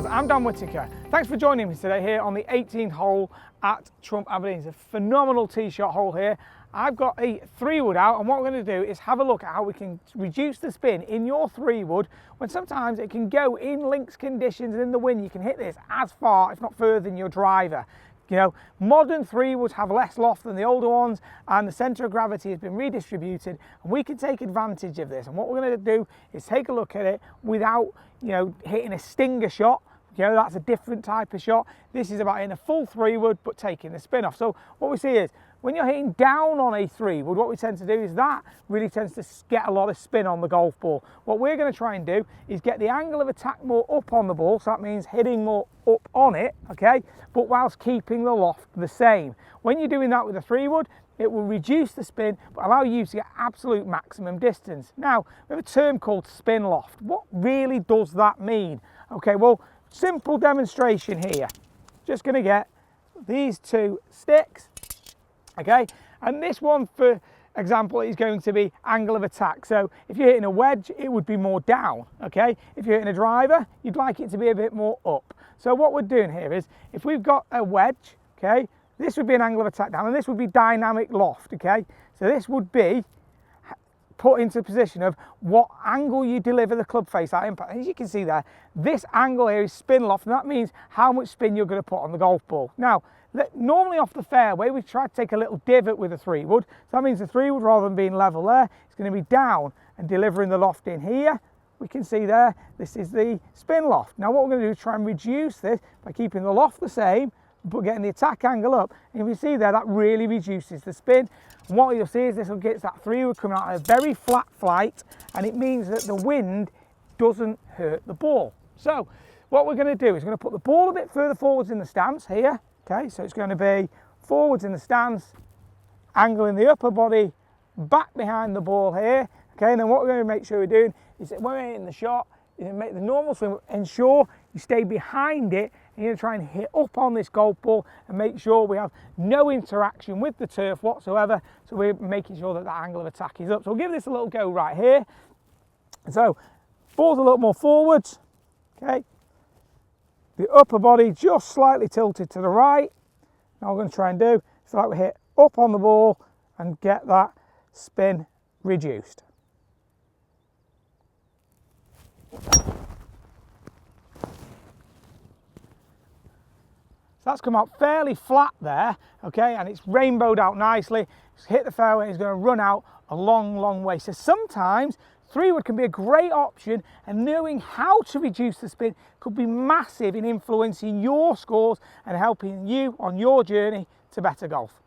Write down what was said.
guys, I'm Dan Whittaker. Thanks for joining me today here on the 18th hole at Trump Aberdeen. It's a phenomenal tee shot hole here. I've got a 3-wood out, and what we're going to do is have a look at how we can reduce the spin in your 3-wood when sometimes it can go in links conditions and in the wind. You can hit this as far, if not further, than your driver. You know, modern 3-woods have less loft than the older ones, and the centre of gravity has been redistributed, and we can take advantage of this. And what we're going to do is take a look at it without, hitting a stinger shot. That's a different type of shot. This is about hitting a full 3-wood but taking the spin off. So what we see is when you're hitting down on a 3-wood, what we tend to do is that really tends to get a lot of spin on the golf ball. What we're going to try and do is get the angle of attack more up on the ball, so that means hitting more up on it, okay, but whilst keeping the loft the same. When you're doing that with a 3-wood, it will reduce the spin but allow you to get absolute maximum distance. Now, we have a term called spin loft. What really does that mean? Okay, well, simple demonstration here. Just going to get these 2 sticks, okay, and this one, for example, is going to be angle of attack. So if you're hitting a wedge, it would be more down, okay. If you're hitting a driver, you'd like it to be a bit more up. So what we're doing here is, if we've got a wedge, okay, this would be an angle of attack down, and this would be dynamic loft, okay. So this would be put into a position of what angle you deliver the club face at impact. As you can see there, this angle here is spin loft, and that means how much spin you're going to put on the golf ball. Now, normally off the fairway, we try to take a little divot with a 3-wood. So that means the 3-wood, rather than being level there, it's going to be down and delivering the loft in here. We can see there, this is the spin loft. Now what we're going to do is try and reduce this by keeping the loft the same, but getting the attack angle up. And if you see there, that really reduces the spin. And what you'll see is this will get that 3-wood coming out at a very flat flight, and it means that the wind doesn't hurt the ball. So what we're going to do is we're going to put the ball a bit further forwards in the stance here. Okay, so it's going to be forwards in the stance, angle in the upper body, back behind the ball here. Okay, and then what we're going to make sure we're doing is that when we're hitting the shot, you're going to make the normal swing, ensure you stay behind it, and you're going to try and hit up on this golf ball and make sure we have no interaction with the turf whatsoever. So we're making sure that that angle of attack is up. So we'll give this a little go right here. So ball's a little more forwards, okay. The upper body just slightly tilted to the right. Now what we're going to try and do is like we hit up on the ball and get that spin reduced. So that's come out fairly flat there, okay, and it's rainbowed out nicely. It's hit the fairway, it's going to run out a long way. So sometimes 3-wood can be a great option, and knowing how to reduce the spin could be massive in influencing your scores and helping you on your journey to better golf.